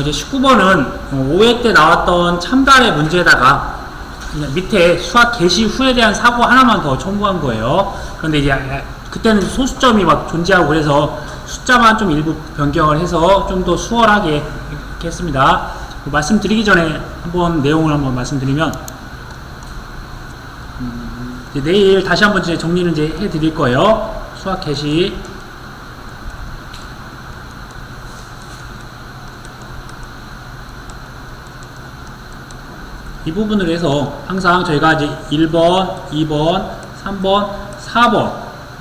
이제 19번은 5회 때 나왔던 참달의 문제에다가 밑에 수학 개시 후에 대한 사고 하나만 더 첨부한 거예요. 그런데 이제 그때는 소수점이 막 존재하고 그래서 숫자만 좀 일부 변경을 해서 좀 더 수월하게 이렇게 했습니다. 말씀드리기 전에 한번 내용을 한번 말씀드리면 이제 내일 다시 한번 이제 정리를 이제 해드릴 거예요. 수학 개시. 이 부분을 해서 항상 저희가 이제 1번, 2번, 3번, 4번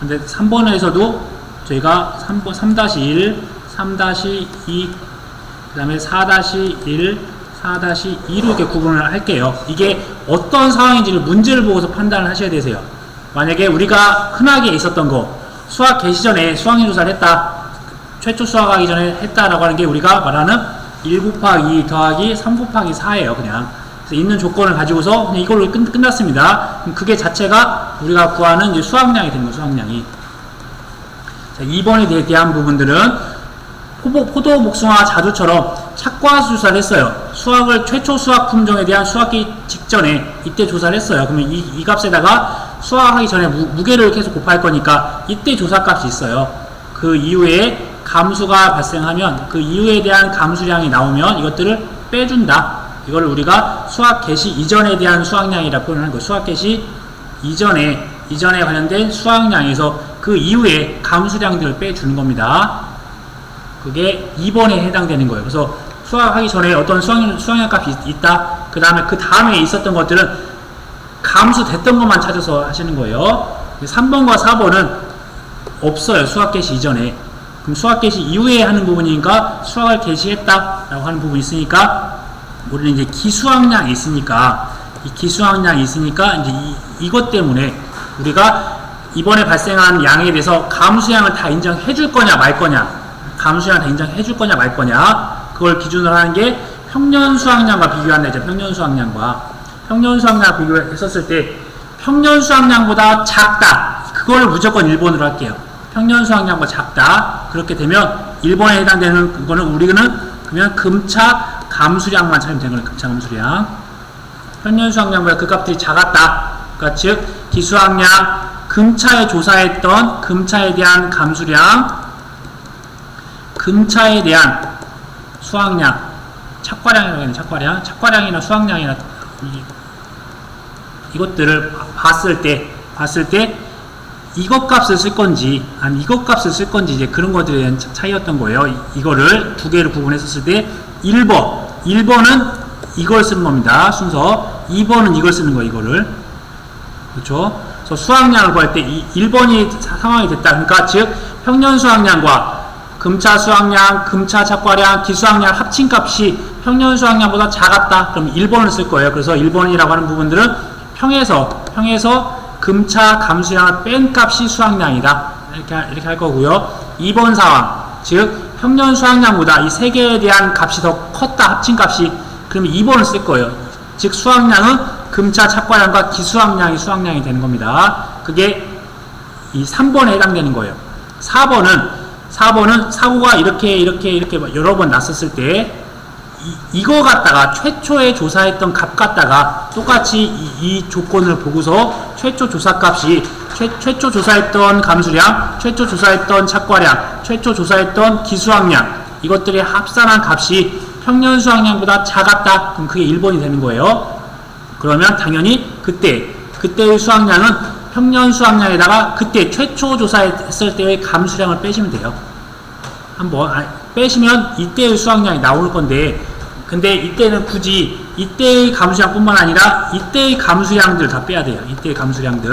근데 3번에서도 저희가 3-1, 3-2 그 다음에 4-1, 4-2로 이렇게 구분을 할게요. 이게 어떤 상황인지를 문제를 보고서 판단을 하셔야 되세요. 만약에 우리가 흔하게 있었던 거 수학 개시 전에 수학률 조사를 했다, 최초 수학하기 전에 했다라고 하는 게 우리가 말하는 1 곱하기 2 더하기 3 곱하기 4예요. 그냥 그래서 있는 조건을 가지고서 그냥 이걸로 끝났습니다. 그럼 그게 자체가 우리가 구하는 이제 수학량이 되는 거예요. 수학량이. 자, 2번에 대한 부분들은 포도, 복숭아, 자두처럼 착과수 조사를 했어요. 수학을 최초 수학 품종에 대한 수학기 직전에 이때 조사를 했어요. 그러면 이 값에다가 수학하기 전에 무게를 계속 곱할 거니까 이때 조사값이 있어요. 그 이후에 감수가 발생하면 그 이후에 대한 감수량이 나오면 이것들을 빼준다. 이걸 우리가 수학 개시 이전에 대한 수학량이라고 표현하는 거예요. 수학 개시 이전에 관련된 수학량에서 그 이후에 감수량들을 빼주는 겁니다. 그게 2번에 해당되는 거예요. 그래서 수학하기 전에 어떤 수학량 값이 있다. 그 다음에 있었던 것들은 감수됐던 것만 찾아서 하시는 거예요. 3번과 4번은 없어요. 수학 개시 이전에. 그럼 수학 개시 이후에 하는 부분이니까 수학을 개시했다라고 하는 부분이 있으니까 우리는 이제 기수학량이 있으니까 이제 이것 때문에 우리가 이번에 발생한 양에 대해서 감수량을 다 인정해 줄 거냐 말 거냐, 감수량을 다 인정해 줄 거냐 말 거냐, 그걸 기준으로 하는 게 평년 수학량과 비교한다. 이제 평년 수학량과 비교했었을 때 평년 수학량보다 작다. 그걸 무조건 1번으로 할게요. 평년 수학량보다 작다. 그렇게 되면 1번에 해당되는 그거는 우리는 그러면 금차 감수량만 찾으면 되는 거예요. 금차 감수량. 평년 수학량보다 그 값들이 작았다. 그러니까 즉 기수학량, 금차에 조사했던 금차에 대한 감수량, 금차에 대한 수학량, 착과량이라고 하는 착과량이나 수학량이나 이것들을 봤을 때 이것 값을 쓸 건지 아니 이것 값을 쓸 건지 이제 그런 것들에 대한 차이였던 거예요. 이거를 두 개를 구분했었을 때 1번은 이걸 쓰는 겁니다. 순서. 2번은 이걸 쓰는 거예요. 이거를. 그렇죠? 그래서 수학량을 구할 때 1번이 상황이 됐다. 그러니까 즉 평년 수학량과 금차 수학량, 금차 착과량, 기수학량 합친 값이 평년 수학량보다 작았다. 그럼 1번을 쓸 거예요. 그래서 1번이라고 하는 부분들은 평에서 금차 감수량을 뺀 값이 수학량이다. 이렇게 할 거고요. 2번 상황, 즉 평년 수학량보다 이 세 개에 대한 값이 더 컸다. 합친 값이. 그러면 2번을 쓸 거예요. 즉 수학량은 금차 착과량과 기수학량이 수학량이 되는 겁니다. 그게 이 3번에 해당되는 거예요. 4번은 사고가 이렇게 여러 번 났었을 때 이거 갖다가 최초에 조사했던 값 갖다가 똑같이 이 조건을 보고서 최초 조사값이 최초 조사했던 감수량, 최초 조사했던 착과량, 최초 조사했던 기수학량 이것들이 합산한 값이 평년 수학량보다 작았다. 그럼 그게 1번이 되는 거예요. 그러면 당연히 그때의 수학량은 평년 수학량에다가 그때 최초 조사했을 때의 감수량을 빼시면 돼요. 한번 빼시면 이때의 수학량이 나올 건데, 근데 이때는 굳이 이때의 감수량 뿐만 아니라 이때의 감수량들 다 빼야 돼요. 이때의 감수량들.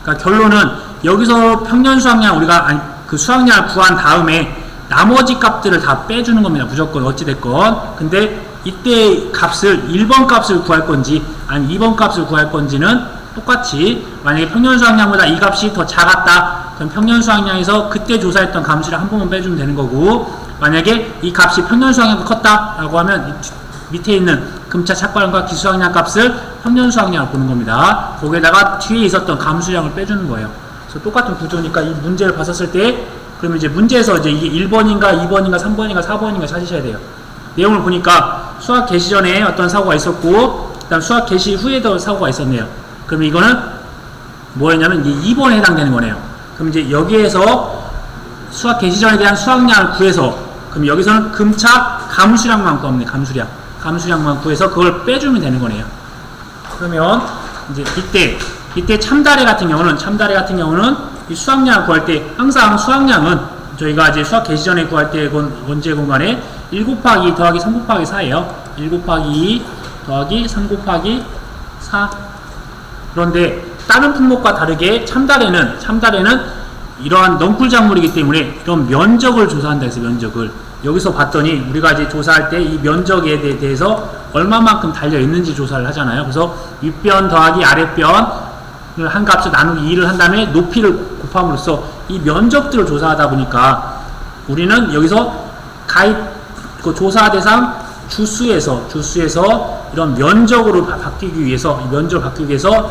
그러니까 결론은 여기서 평년 수학량 우리가 그 수학량을 구한 다음에 나머지 값들을 다 빼주는 겁니다. 무조건 어찌됐건. 근데 이때 값을 1번 값을 구할 건지 아니 2번 값을 구할 건지는 똑같이 만약에 평년 수학량보다 이 값이 더 작았다. 그럼 평년 수학량에서 그때 조사했던 감수를 한 번만 빼주면 되는 거고, 만약에 이 값이 평년 수학량보다 컸다라고 하면 밑에 있는 금차 착과량과 기수학량 값을 평년 수학량을 보는 겁니다. 거기에다가 뒤에 있었던 감수량을 빼주는 거예요. 그래서 똑같은 구조니까 이 문제를 봤었을 때 그러면 이제 문제에서 이제 이게 1번인가 2번인가 3번인가 4번인가 찾으셔야 돼요. 내용을 보니까 수학 개시 전에 어떤 사고가 있었고, 그 다음 수학 개시 후에도 사고가 있었네요. 그럼 이거는 뭐였냐면 이제 2번에 해당되는 거네요. 그럼 이제 여기에서 수학 개시 전에 대한 수학량을 구해서, 그럼 여기서는 금착 감수량만 구하면 돼요. 감수량만 구해서 그걸 빼주면 되는 거네요. 그러면 이제 이때 참다래 같은 경우는 이 수학량을 구할 때 항상 수학량은 저희가 이제 수학 개시 전에 구할 때 원제 공간에 1 곱하기 2 더하기 3 곱하기 4예요. 1 곱하기 2 더하기 3 곱하기 4. 그런데 다른 품목과 다르게 참다래는 이러한 넝쿨 작물이기 때문에 이런 면적을 조사한다 해서 면적을 여기서 봤더니 우리가 이제 조사할 때 이 면적에 대해서 얼마만큼 달려 있는지 조사를 하잖아요. 그래서 윗변 더하기 아랫변을 한 값을 나누기 2를 한 다음에 높이를 곱함으로써 이 면적들을 조사하다 보니까 우리는 여기서 그 조사 대상 주수에서 이런 면적으로 바뀌기 위해서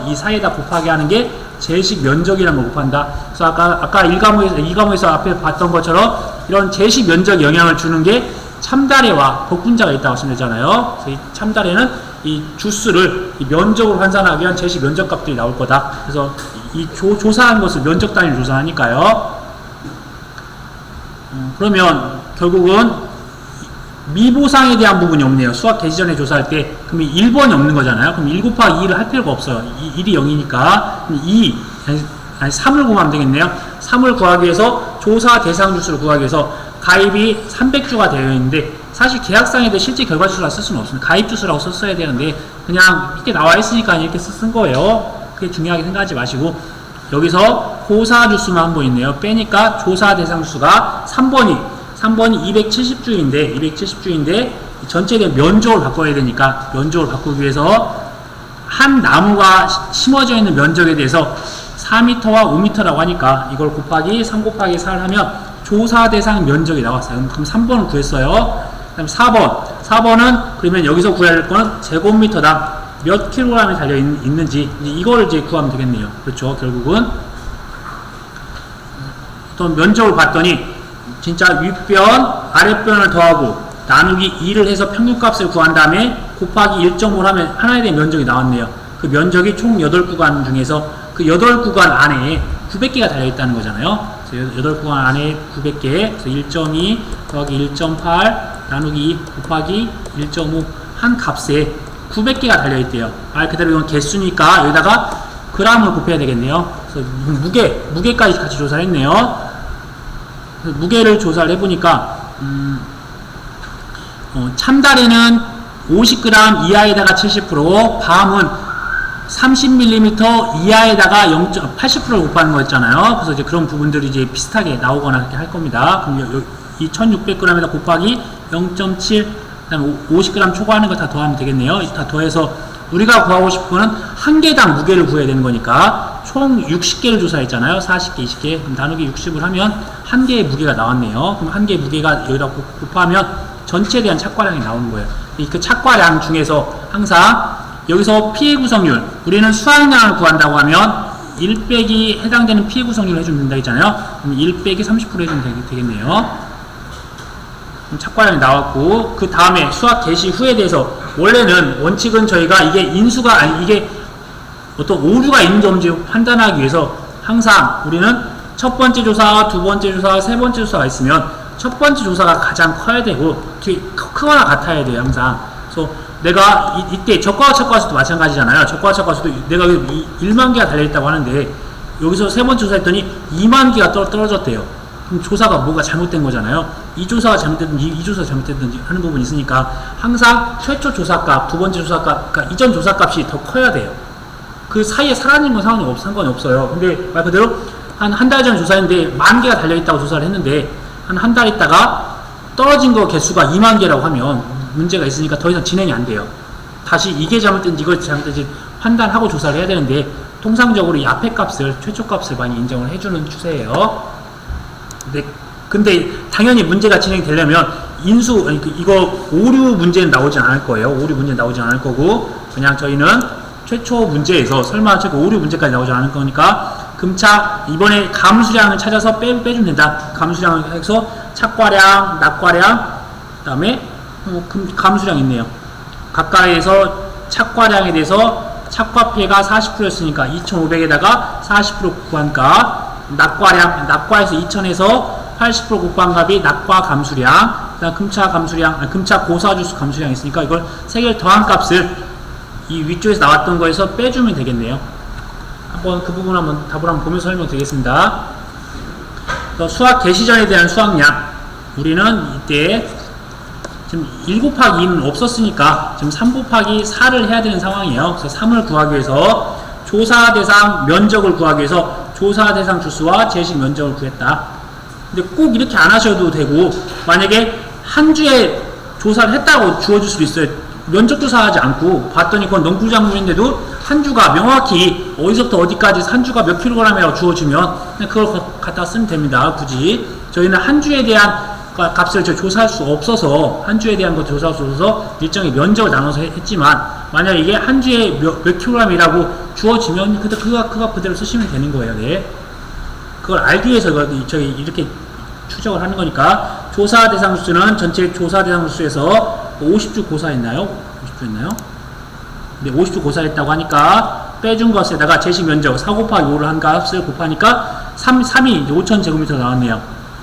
이 사이에다 곱하게 하는 게 제식 면적이라는 걸 곱한다. 그래서 아까 2과목에서 앞에 봤던 것처럼 이런 제식 면적 영향을 주는 게 참다래와 복분자가 있다고 말씀드렸잖아요. 그래서 이 참다래는 이 주수를 이 면적으로 환산하기 위한 제식 면적 값들이 나올 거다. 그래서 이 조사한 것을 면적 단위로 조사하니까요. 그러면 결국은 미보상에 대한 부분이 없네요. 수학 개시 전에 조사할 때. 그럼 1번이 없는 거잖아요. 그럼 1 곱하기 2를 할 필요가 없어요. 1이 0이니까. 3을 구하면 되겠네요. 3을 구하기 위해서 조사 대상 주수를 구하기 위해서 가입이 300주가 되어 있는데 사실 계약상에도 실제 결과 주수라 쓸 수는 없습니다. 가입 주수라고 썼어야 되는데 그냥 이렇게 나와 있으니까 이렇게 쓴 거예요. 그게 중요하게 생각하지 마시고 여기서 고사 주수만 한 번 있네요. 빼니까 조사 대상 주수가 3번이 270주인데 전체에 대한 면적을 바꿔야 되니까 면적을 바꾸기 위해서 한 나무가 심어져 있는 면적에 대해서 4m와 5m라고 하니까 이걸 곱하기 3 곱하기 4를 하면 조사 대상 면적이 나왔어요. 그럼 3번을 구했어요. 그 다음 4번은 그러면 여기서 구해야 할 거는 제곱미터당 몇 킬로그램이 달려 있는지 이거를 이제 구하면 되겠네요. 그렇죠. 결국은 또 면적을 봤더니 진짜 윗변, 아랫변을 더하고 나누기 2를 해서 평균값을 구한 다음에 곱하기 1.5를 하면 하나에 대한 면적이 나왔네요. 그 면적이 총 8구간 중에서 그 8구간 안에 900개가 달려있다는 거잖아요. 그래서 8구간 안에 900개, 그래서 1.2 더하기 1.8 나누기 2 곱하기 1.5 한 값에 900개가 달려있대요. 말 그대로 이건 개수니까 여기다가 그램을 곱해야 되겠네요. 그래서 무게까지 같이 조사를 했네요. 무게를 조사를 해보니까 참다래는 50g 이하에다가 70%, 밤은 30mm 이하에다가 80%를 곱하는 거였잖아요. 그래서 이제 그런 부분들이 이제 비슷하게 나오거나 이렇게 할 겁니다. 그럼 이 1600g에다 곱하기 0.7, 그다음에 50g 초과하는 거 다 더하면 되겠네요. 다 더해서 우리가 구하고 싶은 거는 한 개당 무게를 구해야 되는 거니까 총 60개를 조사했잖아요. 40개, 20개. 그럼 나누기 60을 하면 한 개의 무게가 나왔네요. 그럼 한 개의 무게가 여기다 곱하면 전체에 대한 착과량이 나오는 거예요. 그 착과량 중에서 항상 여기서 피해 구성률, 우리는 수학량을 구한다고 하면 1 빼기 해당되는 피해 구성률을 해주면 된다 했잖아요. 그럼 1 빼기 30% 해주면 되겠네요. 그럼 착과량이 나왔고, 그 다음에 수학 개시 후에 대해서 원래는 원칙은 저희가 이게 이게 어떤 오류가 있는지 없는지 판단하기 위해서 항상 우리는 첫 번째 조사, 두 번째 조사, 세 번째 조사가 있으면 첫 번째 조사가 가장 커야 되고 크거나 같아야 돼요. 항상. 그래서 내가 이때 적과와 척과수도 마찬가지잖아요. 적과와 척과수도 내가 1만 개가 달려있다고 하는데 여기서 세 번째 조사했더니 2만 개가 떨어졌대요. 그럼 조사가 뭐가 잘못된 거잖아요. 이 조사가 잘못됐든지 이 조사가 잘못됐든지 하는 부분이 있으니까 항상 최초 조사값, 두 번째 조사값, 그러니까 이전 조사값이 더 커야 돼요. 그 사이에 사라진 건 상관이 없어요. 근데 말 그대로 한 달 전 조사했는데 10,000개가 달려있다고 조사를 했는데 한 달 있다가 떨어진 거 개수가 2만 개라고 하면 문제가 있으니까 더 이상 진행이 안 돼요. 다시 이게 잘못된지 이걸 잘못된지 판단하고 조사를 해야 되는데 통상적으로 이 앞에 값을, 최초 값을 많이 인정을 해주는 추세예요. 근데 당연히 문제가 진행되려면 이거 오류 문제는 나오지 않을 거예요. 오류 문제는 나오지 않을 거고 그냥 저희는 최초 문제에서 설마 최고 오류 문제까지 나오지 않을 거니까 금착 이번에 감수량을 찾아서 빼주면 된다. 감수량을 해서 착과량, 낙과량, 그 다음에 감수량 있네요. 가까이에서 착과량에 대해서 착과 피해가 40%였으니까 2,500에다가 40% 구한값, 낙과에서 2,000에서 80% 곱한 값이 낙과 감수량, 그다음 금차 감수량, 금차 고사주수 감수량이 있으니까 이걸 세 개를 더한 값을 이 위쪽에서 나왔던 거에서 빼주면 되겠네요. 한번 그 부분 한번 답을 한번 보면서 설명드리겠습니다. 수학 개시전에 대한 수학량, 우리는 이때 지금 1 곱하기 2는 없었으니까 지금 3 곱하기 4를 해야 되는 상황이에요. 그래서 3을 구하기 위해서 조사 대상 면적을 구하기 위해서 조사 대상 주수와 제식 면적을 구했다. 근데 꼭 이렇게 안 하셔도 되고, 만약에 한 주에 조사를 했다고 주어질 수도 있어요. 면적 조사하지 않고 봤더니 그건 농구작물인데도 한 주가 명확히 어디서부터 어디까지 한 주가 몇 킬로그램이라고 주어주면 그냥 그걸 갖다 쓰면 됩니다. 굳이 저희는 한 주에 대한 값을 조사할 수 없어서, 한 주에 대한 것 조사할 수 없어서 일정의 면적을 나눠서 했지만, 만약에 이게 한 주에 몇 킬로그램이라고 주어지면 그거 그대로 쓰시면 되는 거예요. 네. 그걸 알기 위해서 저희 이렇게 추적을 하는 거니까. 조사 대상 수는 전체 조사 대상 수에서 50주 고사했나요? 50주 했나요? 네, 50주 고사했다고 하니까 빼준 것에다가 제식 면적 4 곱하기 5를 한 값을 곱하니까 3이 5,000제곱미터 나왔네요.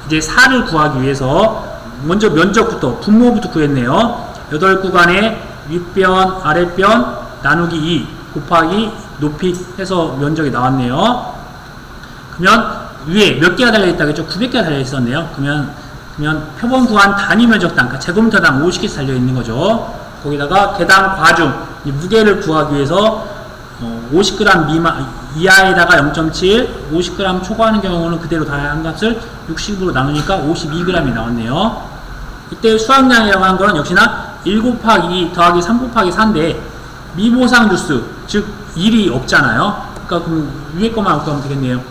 이제 4를 구하기 위해서 먼저 면적부터, 분모부터 구했네요. 8구간에 윗변, 아랫변 나누기 2 곱하기 높이 해서 면적이 나왔네요. 그러면 위에 몇 개가 달려있다겠죠? 900개가 달려있었네요. 그러면 표본 구한 단위 면적당, 그러니까 제곱미터당 50개씩 달려있는 거죠. 거기다가 개당 과중, 무게를 구하기 위해서 50g 이하에다가 0.7, 50g 초과하는 경우는 그대로 다 한 값을 60으로 나누니까 52g이 나왔네요. 이때 수확량이라고 하는 건 역시나 1 곱하기 2 더하기 3 곱하기 4인데 미보상 주수, 즉 1이 없잖아요. 그러니까 그럼 위에 것만 곱하면 되겠네요.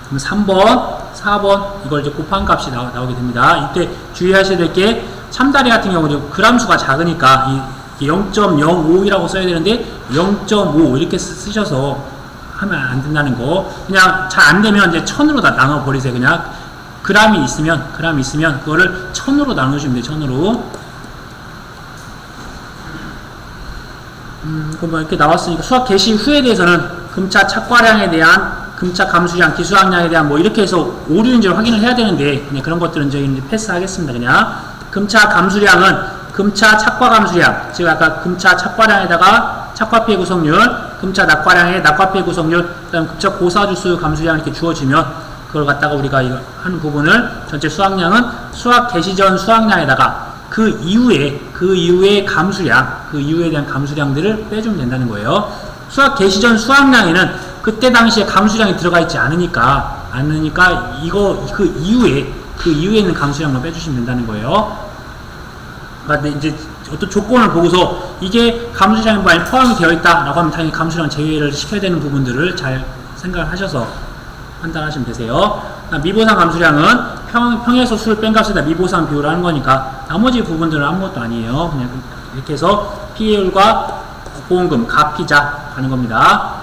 그럼 3번, 4번 이걸 이제 곱한 값이 나오게 됩니다. 이때 주의하셔야 될 게 참다리 같은 경우는 그람 수가 작으니까 0.05이라고 써야 되는데 0.5 이렇게 쓰셔서 하면 안 된다는 거. 그냥 잘 안 되면 이제 1000으로 다 나눠 버리세요. 그냥 그람이 있으면 그거를 1000으로 나누시면 돼요. 1000으로. 그럼 이렇게 나왔으니까 수학 개시 후에 대해서는 금차 착과량에 대한, 금차 감수량, 기수학량에 대한 뭐 이렇게 해서 오류인지를 확인을 해야 되는데 그냥 그런 것들은 저희 이제 패스하겠습니다. 그냥 금차 감수량은 금차 착과 감수량, 즉 아까 금차 착과량에다가 착과 피해 구성률, 금차 낙과량에 낙과 피해 구성률, 그다음 금차 고사주수 감수량 이렇게 주어지면 그걸 갖다가 우리가 이거 하는 부분을 전체 수확량은 수학 개시 전 수확량에다가 그 이후에 감수량, 그 이후에 대한 감수량들을 빼주면 된다는 거예요. 수학 개시 전 수확량에는 그때 당시에 감수량이 들어가 있지 않으니까 이거 그 이후에 있는 감수량만 빼주시면 된다는 거예요. 그러니까 이제 어떤 조건을 보고서 이게 감수량에 많이 포함이 되어 있다라고 하면 당연히 감수량 제외를 시켜야 되는 부분들을 잘 생각을 하셔서 판단하시면 되세요. 미보상 감수량은 평에서 수를 뺀 값에다 미보상 비율을 하는 거니까 나머지 부분들은 아무것도 아니에요. 그냥 이렇게 해서 피해율과 보험금, 가피자 하는 겁니다.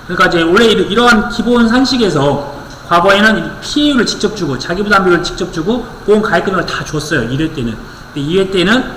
그러니까 이제 원래 이러한 기본 산식에서 과거에는 피해율을 직접 주고 자기부담 비율을 직접 주고 보험 가입금을 다 줬어요. 1회 때는. 근데 2회 때는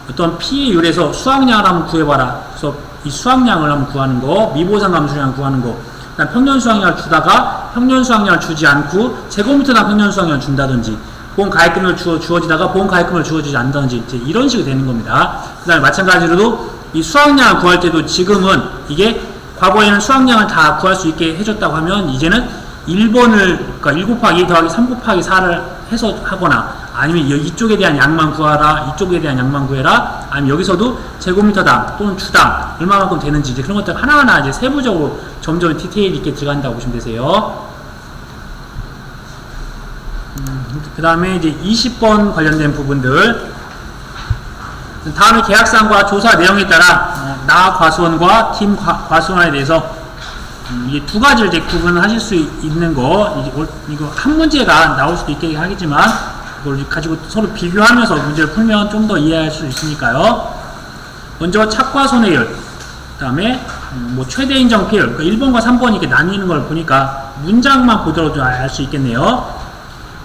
어떤 피해율에서 수확량을 한번 구해봐라. 그래서 이 수확량을 한번 구하는 거, 미보상 감수량을 구하는 거, 그다음 평년 수확량을 주다가 평년 수확량을 주지 않고 제곱미터당 평년 수확량을 준다든지, 보험 가입금을 주어지다가 보험 가입금을 주어지지 않다든지 이제 이런 식으로 되는 겁니다. 그다음에 마찬가지로도 이 수확량을 구할 때도 지금은 이게 과거에는 수확량을 다 구할 수 있게 해줬다고 하면 이제는 1번을, 그러니까 1 곱하기 2 더하기 3 곱하기 4를 해서 하거나 아니면 이쪽에 대한 양만 구하라, 이쪽에 대한 양만 구해라, 아니면 여기서도 제곱미터당 또는 주당 얼마만큼 되는지 이제 그런 것들 하나하나 이제 세부적으로 점점 디테일 있게 들어간다고 보시면 되세요. 그 다음에 이제 20번 관련된 부분들. 다음에 계약사항과 조사 내용에 따라 나 과수원과 팀 과수원에 대해서 이 두 가지를 이제 구분하실 수 있는 거, 이거 한 문제가 나올 수도 있긴 하겠지만 이걸 가지고 서로 비교하면서 문제를 풀면 좀 더 이해할 수 있으니까요. 먼저 착과 손해율, 그 다음에 뭐 최대 인정 피해율, 그러니까 1번과 3번이 이렇게 나뉘는 걸 보니까 문장만 보더라도 알 수 있겠네요.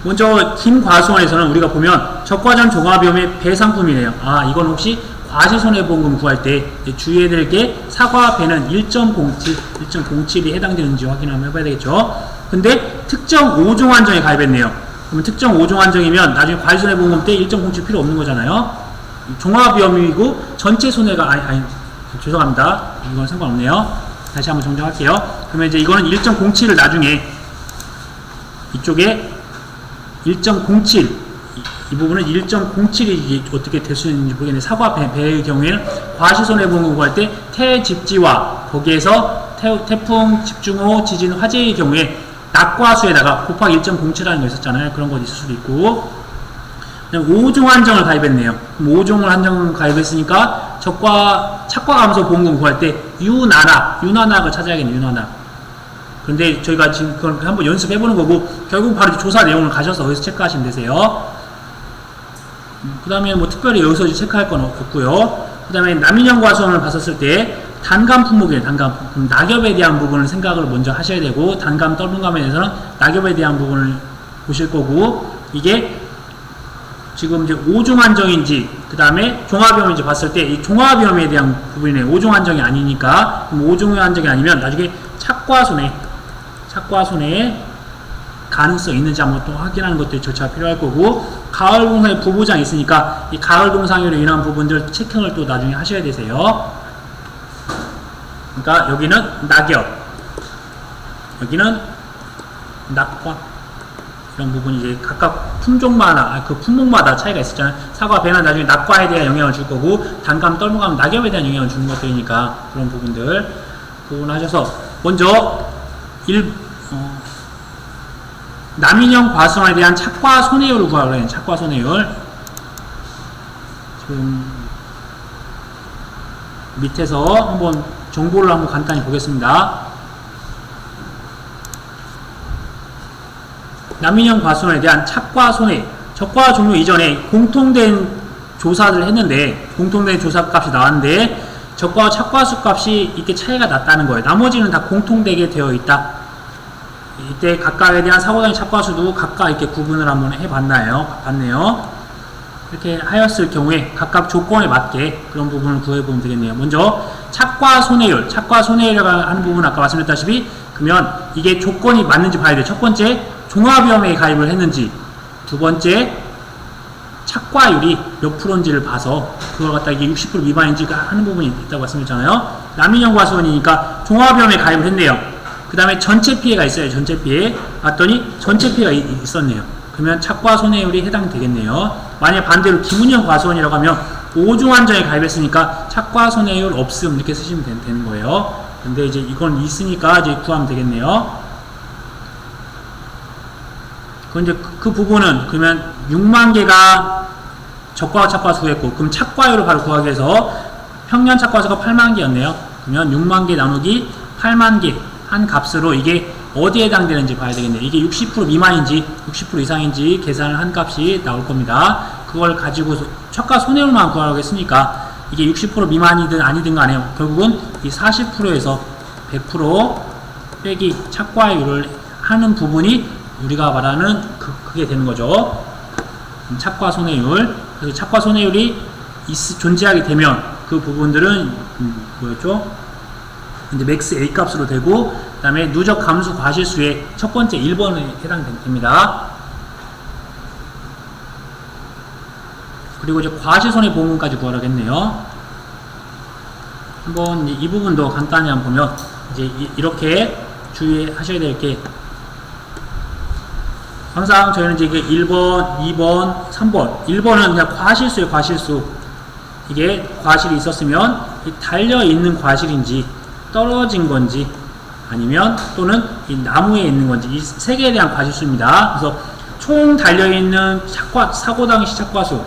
먼저 김과수원에서는 우리가 보면 적과점 종합위험의 배상품이네요. 아, 이건 혹시 과실손해보험금 구할 때 주의해야 될 게 사과 배는 1.07이 해당되는지 확인 한번 해봐야 되겠죠. 근데 특정 5종 한정에 가입했네요. 그러면 특정 5종 한정이면 나중에 과실손해보험금 때 1.07 필요 없는 거잖아요. 종합위험이고 전체 손해가 아니 죄송합니다. 이건 상관없네요. 다시 한번 정정할게요. 그러면 이제 이거는 1.07을 나중에 이쪽에 1.07 이 부분은 1.07이 어떻게 될 수 있는지 모르겠는데 사과 배의 경우에는 과실손해보험금 구할 때 태집지와 거기에서 태풍, 집중호, 지진, 화재의 경우에 낙과수에다가 곱하기 1.07이라는 거 있었잖아요. 그런 거 있을 수도 있고 5종 한정을 가입했네요. 그럼 5종을 한정 가입했으니까 착과감소 보험금 구할 때 유난학을 찾아야겠네요. 유난학. 근데 저희가 지금 그걸 한번 연습해보는 거고 결국 바로 조사 내용을 가셔서 거기서 체크하시면 되세요. 그 다음에 뭐 특별히 여기서 체크할 건 없고요. 그 다음에 남인형 과수원을 봤었을 때 단감 품목이에요. 단감. 그럼 낙엽에 대한 부분을 생각을 먼저 하셔야 되고 단감 떨분감에 대해서는 낙엽에 대한 부분을 보실 거고 이게 지금 이제 5종 한정인지 그 다음에 종합위험인지 봤을 때 이 종합위험에 대한 부분이네요. 5종 한정이 아니니까 그럼 5종 한정이 아니면 나중에 착과손해 가능성 있는지 한번 또 확인하는 것도 절차가 필요할 거고 가을동상에 부부장이 있으니까 이 가을동상으로 인한 부분들 체킹을 또 나중에 하셔야 되세요. 그러니까 여기는 낙엽, 여기는 낙과 이런 부분이 이제 각각 품종마다 그 품목마다 차이가 있었잖아요. 사과, 배는 나중에 낙과에 대한 영향을 줄 거고 단감, 떨무감, 낙엽에 대한 영향을 주는 것들이니까 그런 부분들 구분하셔서 먼저 남인형 과수원에 대한 착과 손해율을 구하려고 해요. 착과 손해율. 지금 밑에서 한번 정보를 한번 간단히 보겠습니다. 남인형 과수원에 대한 착과 손해. 적과 종료 이전에 공통된 조사를 했는데 공통된 조사 값이 나왔는데 적과 착과수 값이 이렇게 차이가 났다는 거예요. 나머지는 다 공통되게 되어 있다. 이때 각각에 대한 사고당의 착과수도 각각 이렇게 구분을 한번 봤네요. 이렇게 하였을 경우에 각각 조건에 맞게 그런 부분을 구해보면 되겠네요. 먼저 착과 손해율이라고 하는 부분은 아까 말씀드렸다시피 그러면 이게 조건이 맞는지 봐야 돼요. 첫 번째 종합위험에 가입을 했는지, 두 번째 착과율이 몇 프로인지를 봐서 그걸 갖다 이게 60% 미만인지 하는 부분이 있다고 말씀드렸잖아요. 남인형 과수원이니까 종합위험에 가입을 했네요. 그 다음에 전체 피해가 있어요. 전체 피해. 봤더니 전체 피해가 있었네요. 그러면 착과 손해율이 해당되겠네요. 만약 반대로 김은형 과수원이라고 하면 5종 한정에 가입했으니까 착과 손해율 없음 이렇게 쓰시면 되는 거예요. 근데 이제 이건 있으니까 이제 구하면 되겠네요. 그런데 그 부분은 그러면 6만 개가 적과와 착과수 구했고 그럼 착과율을 바로 구하기 위해서 평년 착과수가 8만 개였네요. 그러면 6만 개 나누기 8만 개 한 값으로 이게 어디에 해당되는지 봐야 되겠네요. 이게 60% 미만인지 60% 이상인지 계산을 한 값이 나올 겁니다. 그걸 가지고 착과 손해율만 구하라고 했으니까 이게 60% 미만이든 아니든 간에 결국은 이 40%에서 100% 빼기 착과율을 하는 부분이 우리가 말하는 그게 되는 거죠. 착과 손해율. 그래서 착과 손해율이 존재하게 되면 그 부분들은 뭐였죠? 이제 맥스 A 값으로 되고 그 다음에 누적 감수 과실수의 첫 번째 1번에 해당됩니다. 그리고 이제 과실손해보험금까지 구하라겠네요. 한번 이 부분도 간단히 한번 보면 이제 이렇게 주의하셔야 될 게 항상 저희는 이제 이게 1번, 2번, 3번 1번은 그냥 과실수예요. 과실수. 이게 과실이 있었으면 달려있는 과실인지 떨어진 건지 아니면 또는 이 나무에 있는 건지 이 세 개에 대한 과실수입니다. 그래서 총 달려있는 사고당시 착과수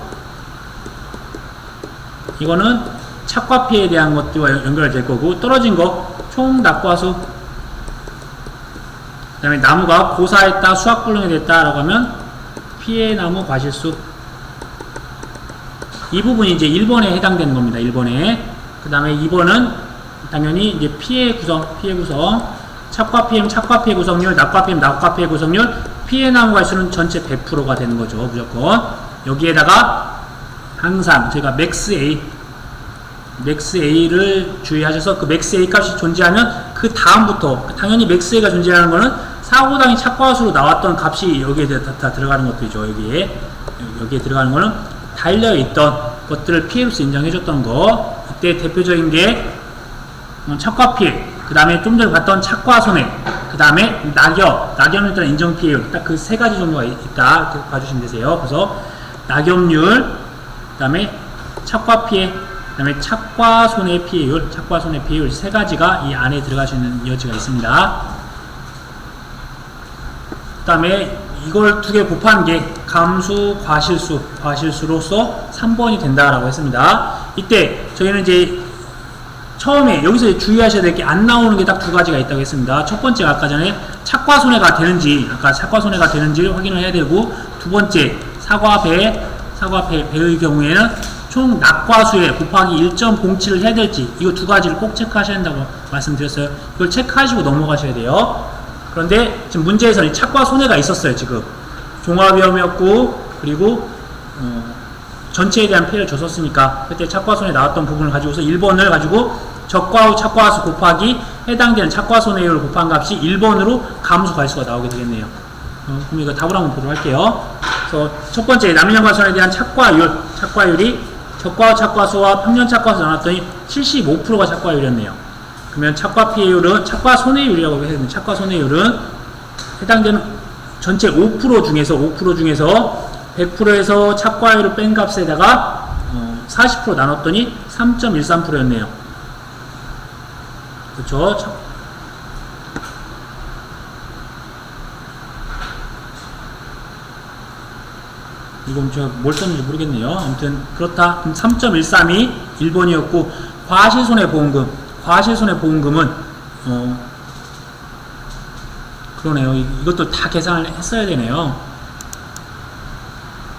이거는 착과 피해에 대한 것들과 연결될 거고 떨어진 거 총 낙과수 그 다음에 나무가 고사했다 수확불능이 됐다 라고 하면 피해 나무 과실수 이 부분이 이제 1번에 해당되는 겁니다. 1번에 그 다음에 2번은 당연히 이제 피해 구성, 착과 피해 구성률, 낙과 피해 낙과 피해 구성률, P의 나무가수는 전체 100%가 되는 거죠. 무조건. 여기에다가 항상 저희가 max A를 주의하셔서 그 max A 값이 존재하면 그 다음부터 당연히 max A가 존재하는 거는 사고당이 착과수로 나왔던 값이 여기에 다 들어가는 것들이죠. 여기에 들어가는 거는 달려있던 것들을 피해로서 인정해줬던 거. 이때 대표적인 게 착과 피해, 그 다음에 좀 전에 봤던 착과 손해, 그 다음에 낙엽에 따른 인정 피해율. 딱 그 세 가지 정도가 있다. 이렇게 봐주시면 되세요. 그래서 낙엽률, 그 다음에 착과 피해, 그 다음에 착과 손해 피해율, 세 가지가 이 안에 들어갈 수 있는 여지가 있습니다. 그 다음에 이걸 두 개 곱한 게 감수, 과실수로서 3번이 된다라고 했습니다. 이때 저희는 이제 처음에 여기서 주의하셔야 될 게 안 나오는 게 딱 두 가지가 있다고 했습니다. 첫 번째 아까 전에 착과 손해가 되는지를 확인을 해야 되고, 두 번째 사과 배의 경우에는 총 낙과수에 곱하기 1.07을 해야 될지, 이거 두 가지를 꼭 체크하셔야 한다고 말씀드렸어요. 이걸 체크하시고 넘어가셔야 돼요. 그런데 지금 문제에서는 착과 손해가 있었어요. 지금 종합위험이었고, 그리고 전체에 대한 피해를 줬었으니까 그때 착과 손해 나왔던 부분을 가지고서 1번을 가지고 적과 후 착과수 곱하기 해당되는 착과 손해율을 곱한 값이 1번으로 감수 과실수가 나오게 되겠네요. 그럼 이거 답을 한번 보도록 할게요. 그래서 첫 번째 남인형 과손에 대한 착과율이 적과 후 착과수와 평년 착과수 나눴더니 75%가 착과율이었네요. 그러면 착과 피해율은 착과 손해율이라고 해야 되는 착과 손해율은 해당되는 전체 5% 중에서 100%에서 착과율을 뺀 값에다가 40% 나눴더니 3.13%였네요. 그렇죠? 이건 제가 뭘 썼는지 모르겠네요. 아무튼 그렇다. 3.13이 1번이었고, 과실손해보험금은 그러네요. 이것도 다 계산을 했어야 되네요.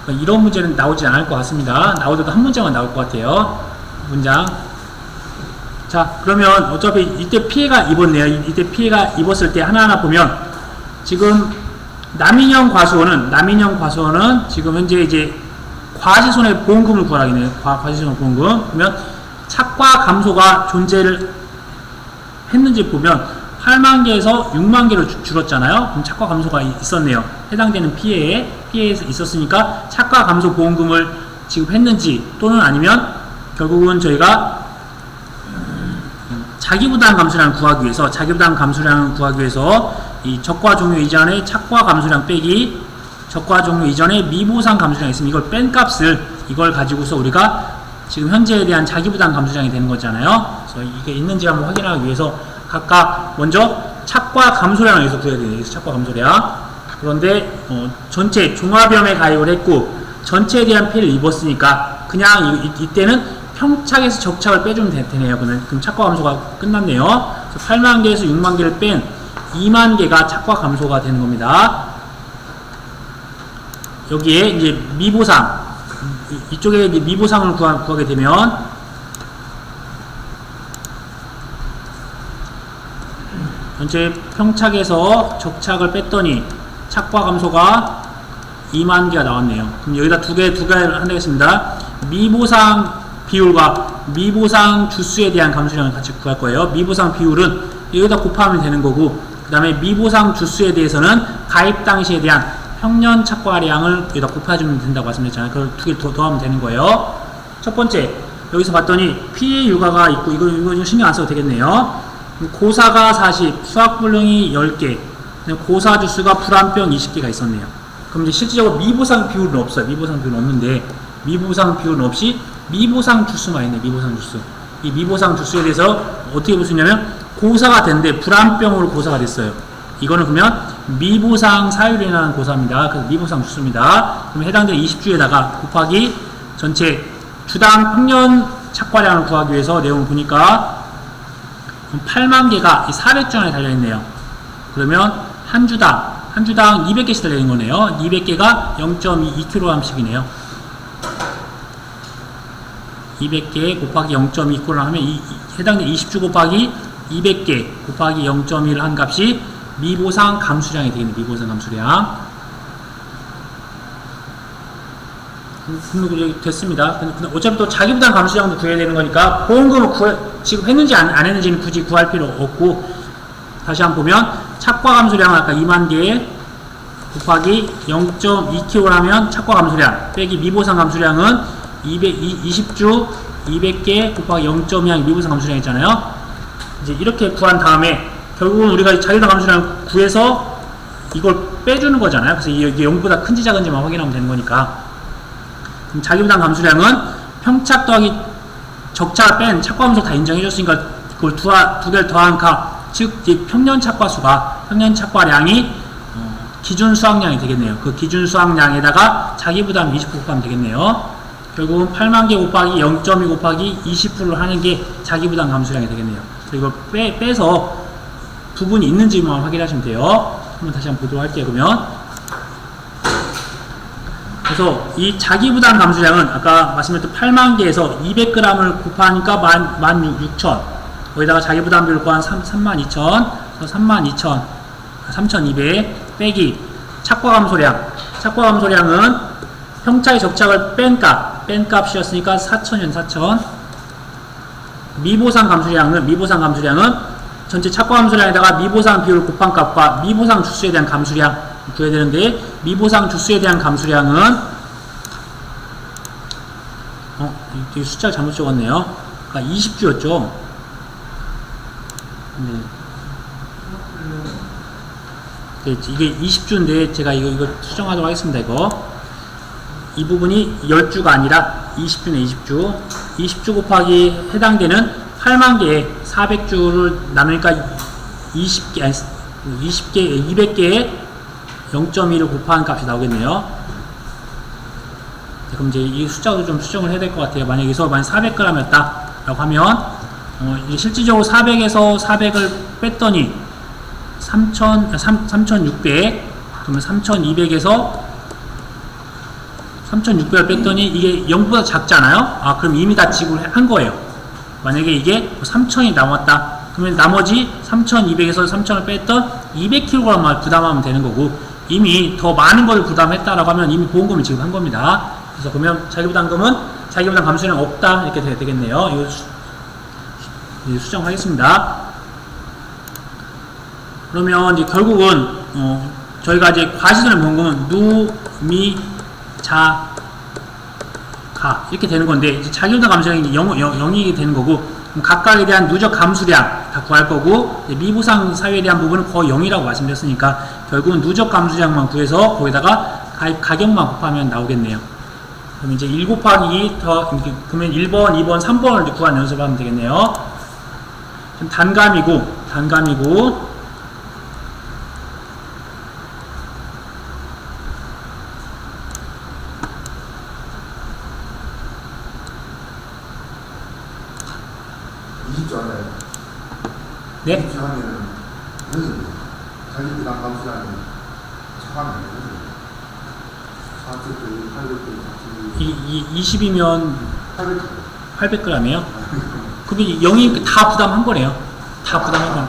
그러니까 이런 문제는 나오지 않을 것 같습니다. 나오더라도 한 문장은 나올 것 같아요. 문장. 자, 그러면 어차피 이때 피해가 입었네요. 이때 피해가 입었을 때 하나하나 보면, 지금 남인형 과수원은 지금 현재 이제 과실손해보험금을 구하라겠네요. 과실손해보험금. 그러면 착과 감소가 존재를 했는지 보면 8만 개에서 6만 개로 줄었잖아요. 그럼 착과 감소가 있었네요. 해당되는 피해에 있었으니까 착과 감소 보험금을 지급했는지, 또는 아니면 결국은 저희가 자기부담 감수량을 구하기 위해서 이 적과 종료 이전의 착과 감수량 빼기 적과 종료 이전의 미보상 감수량이 있으면 이걸 뺀 값을, 이걸 가지고서 우리가 지금 현재에 대한 자기부담 감수량이 되는 거잖아요. 그래서 이게 있는지 한번 확인하기 위해서 각각 먼저 착과 감소량을 여기서 구해야 돼요. 여기서 착과 감소량. 그런데 전체 종합위험에 가입을 했고 전체에 대한 피해를 입었으니까 그냥 이때는 평착에서 적착을 빼주면 되네요. 그럼 착과 감소가 끝났네요. 그래서 8만 개에서 6만 개를 뺀 2만 개가 착과 감소가 되는 겁니다. 여기에 이제 미보상, 이쪽에 이제 미보상을 구하게 되면 전체 평착에서 적착을 뺐더니 착과 감소가 2만 개가 나왔네요. 그럼 여기다 두 개를 한다겠습니다. 미보상 비율과 미보상 주수에 대한 감수량을 같이 구할 거예요. 미보상 비율은 여기다 곱하면 되는 거고, 그 다음에 미보상 주수에 대해서는 가입 당시에 대한 평년 착과량을 여기다 곱해주면 된다고 말씀드렸잖아요. 그걸 두 개 더하면 되는 거예요. 첫 번째, 여기서 봤더니 피해 유가가 있고, 이거 신경 안 써도 되겠네요. 고사가 40, 수학불능이 10개, 고사 주수가 불안병 20개가 있었네요. 그럼 이제 실질적으로 미보상 비율은 없어요. 미보상 비율은 없는데, 미보상 비율은 없이 미보상 주수만 있네. 미보상 주수. 이 미보상 주수에 대해서 어떻게 볼 수 있냐면, 고사가 됐는데 불안병으로 고사가 됐어요. 이거는 그러면 미보상 사유리라는 고사입니다. 그래서 미보상 주수입니다. 그럼 해당되는 20주에다가 곱하기 전체 주당 평년 착과량을 구하기 위해서 내용을 보니까 8만 개가 400주 안에 달려있네요. 그러면 한 주당 200개씩 달려있는 거네요. 200개가 0.2kg씩이네요. 200개 곱하기 0.2kg 하면 해당되는 20주 곱하기 200개 곱하기 0.1을 한 값이 미보상 감수량이 되겠네. 미보상 감수량. 됐습니다. 근데 어차피 또 자기부담 감수량도 구해야 되는 거니까 보험금을 지금 했는지 안 했는지는 굳이 구할 필요 없고, 다시 한번 보면 착과 감수량은 아까 2만 개 곱하기 0.2kg라면 착과 감수량 빼기 미보상 감수량은 20주 200개 곱하기 0.2한 미보상 감수량 있잖아요. 이제 이렇게 구한 다음에 결국은 우리가 자기부담 감수량을 구해서 이걸 빼주는 거잖아요. 그래서 이게 0보다 큰지 작은지만 확인하면 되는 거니까. 그럼 자기부담 감수량은 평착 더하기 적차 뺀 착과 감수 다 인정해줬으니까 그걸 두 개를 더한 값, 즉 평년 착과수가, 평년 착과량이 기준 수확량이 되겠네요. 그 기준 수확량에다가 자기부담 20% 곱하면 되겠네요. 결국은 8만 개 곱하기 0.2 곱하기 20%를 하는 게 자기부담 감수량이 되겠네요. 이걸 빼서 부분이 있는지만 확인하시면 돼요. 한번 다시 한번 보도록 할게요. 그러면 그래서 이 자기부담 감수량은 아까 말씀드렸던 8만 개에서 200g을 곱하니까 16,000, 거기다가 자기부담비를 곱한 32,000, 3,200 빼기 착과 감소량, 착과 감소량은 평차의 적착을 뺀 값이었으니까 4,000이면 4,000. 미보상 감수량은 전체 착과 감수량에다가 미보상 비율을 곱한 값과 미보상 주수에 대한 감수량 구해야 되는데, 미보상 주수에 대한 감수량은 이 숫자를 잘못 적었네요. 그러니까 20주였죠. 네. 이게 20주인데 제가 이거 수정하도록 하겠습니다. 이 부분이 10주가 아니라 20주네. 20주 곱하기 해당되는 8만 개에 400주를 나누니까 200개에 0.2를 곱하는 값이 나오겠네요. 그럼 이제 이 숫자도 좀 수정을 해야 될 것 같아요. 만약에 여기서 400g이었다 라고 하면 이게 실질적으로 400에서 400을 뺐더니 3600, 그러면 3200에서 3600을 뺐더니 이게 0보다 작잖아요. 그럼 이미 다 지급을 한 거예요. 만약에 이게 3000이 남았다 그러면 나머지 3200에서 3000을 뺐던 200kg만 부담하면 되는 거고, 이미 더 많은 걸 부담했다라고 하면 이미 보험금을 지급한 겁니다. 그래서 그러면 자기부담금은 자기부담 감수량 없다 이렇게 되겠네요. 이거 수정하겠습니다. 그러면 이제 결국은 저희가 이제 과시전의 보험금은 누, 미, 자, 가 이렇게 되는 건데, 이제 자기부담 감수량이 0이 되는 거고, 그럼 각각에 대한 누적 감수량 다 구할 거고, 미보상 사유에 대한 부분은 거의 0이라고 말씀드렸으니까 결국은 누적 감수량만 구해서 거기다가 가격만 곱하면 나오겠네요. 그럼 이제 1 곱하기 2 더, 그러면 1번, 2번, 3번을 구한 연습을 하면 되겠네요. 지금 단감이고, 네? 자기부담 감수량이 차가면 20이면 800g이에요? 그게 0이 다 부담한 거네요. 다 부담한 거.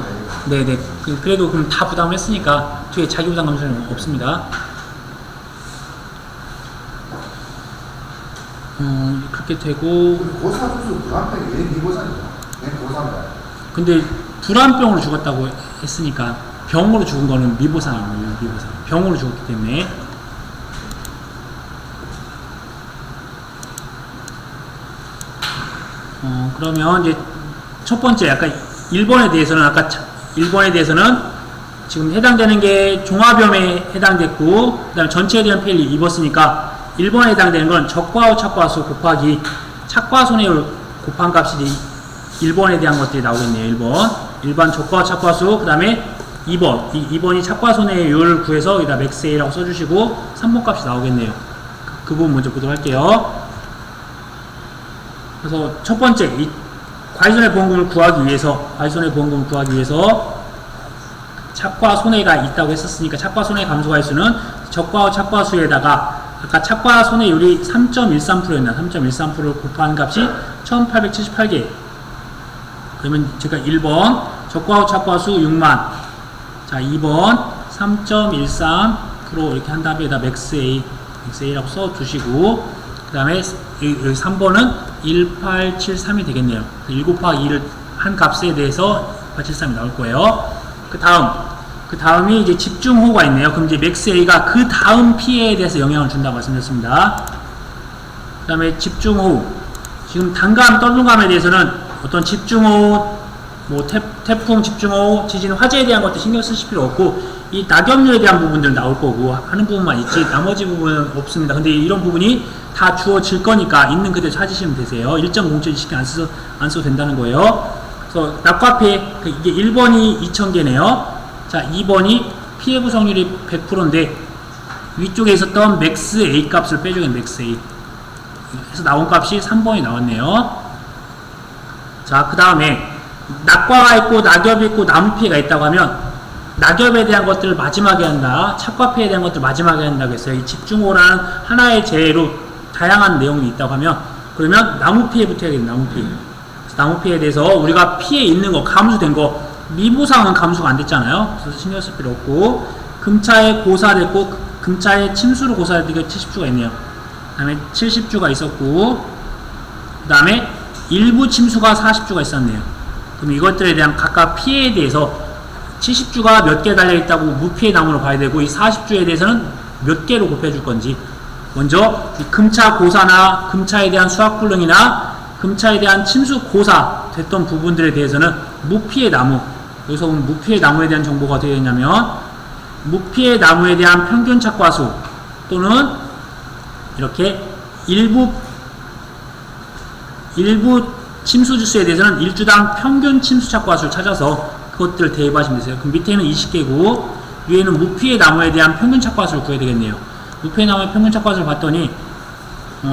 네네. 그래도 그럼 다 부담을 했으니까 뒤에 자기부담 감수량은 없습니다. 그렇게 되고. 고사주수 불안병이 왜 미보상이죠? 왜 고사인가요? 근데 불안병으로 죽었다고 했으니까 병으로 죽은 거는 미보상이에요. 미보상. 병으로 죽었기 때문에. 그러면 이제 첫 번째 아까 1번에 대해서는 지금 해당되는 게 종합염에 해당됐고, 그 다음에 전체에 대한 페일이 입었으니까 1번에 해당되는 건 적과후 착과수 곱하기 착과손해율 곱한 값이 1번에 대한 것들이 나오겠네요. 1번. 일반 적과후 착과수, 그 다음에 2번이 착과손해율 구해서 여기다 맥스A라고 써주시고 3번 값이 나오겠네요. 그 부분 먼저 보도록 할게요. 그래서 첫 번째, 이 과시손해보험금을 구하기 위해서 착과손해가 있다고 했었으니까 착과손해 감소가지수는 적과후 착과수에다가 아까 착과손해율이 3.13%였나? 3.13%를 곱하는 값이 1878개. 그러면 제가 1번 적과후 착과수 6만, 자 2번 3.13% 이렇게 한 다음에 여기다 맥스A라고 써주시고, 그 다음에 여기 3번은 1873이 되겠네요. 1 곱하기 2를 한 값에 대해서 1873이 나올 거예요. 그 다음이 이제 집중호우가 있네요. 그럼 이제 맥스 A가 그 다음 피해에 대해서 영향을 준다고 말씀드렸습니다. 그 다음에 집중호우. 지금 단감, 떨림감에 대해서는 어떤 집중호우, 뭐 태풍 집중호우, 지진, 화재에 대한 것도 신경 쓰실 필요 없고, 이 낙엽류에 대한 부분들은 나올 거고 하는 부분만 있지 나머지 부분은 없습니다. 근데 이런 부분이 다 주어질 거니까 있는 그대로 찾으시면 되세요. 1.07 쉽게 안 써도 된다는 거예요. 그래서 낙과 피해, 이게 1번이 2000개네요. 자, 2번이 피해 구성률이 100%인데 위쪽에 있었던 맥스 A 값을 빼주겠네. 맥스 A. 그래서 나온 값이 3번이 나왔네요. 자, 그 다음에 낙과가 있고 낙엽이 있고 나무 피해가 있다고 하면 낙엽에 대한 것들을 마지막에 한다. 착과 피해에 대한 것들을 마지막에 한다고 했어요. 이 집중호우라는 하나의 재해로 다양한 내용이 있다고 하면 그러면 나무 피해부터 해야겠네. 나무 피해. 나무 피해에 대해서 우리가 피해 있는 거, 감수된 거, 미보상은 감수가 안 됐잖아요. 그래서 신경 쓸 필요 없고, 금차에 고사됐고, 금차에 침수로 고사됐고 70주가 있네요. 그 다음에 70주가 있었고, 그 다음에 일부 침수가 40주가 있었네요. 그럼 이것들에 대한 각각 피해에 대해서 70주가 몇 개 달려있다고 무피해 나무로 봐야 되고, 이 40주에 대해서는 몇 개로 곱해줄 건지, 먼저 금차 고사나 금차에 대한 수확불능이나 금차에 대한 침수 고사 됐던 부분들에 대해서는 무피해 나무, 여기서 보면 무피해 나무에 대한 정보가 어떻게 되냐면 무피해 나무에 대한 평균 착과수 또는 이렇게 일부 침수 주수에 대해서는 일주당 평균 침수 착과수를 찾아서 그것들을 대입하시면 되세요. 그럼 밑에는 20개고 위에는 무피해 나무에 대한 평균 착과수를 구해야 되겠네요. 무피해 나무의 평균 착과수를 봤더니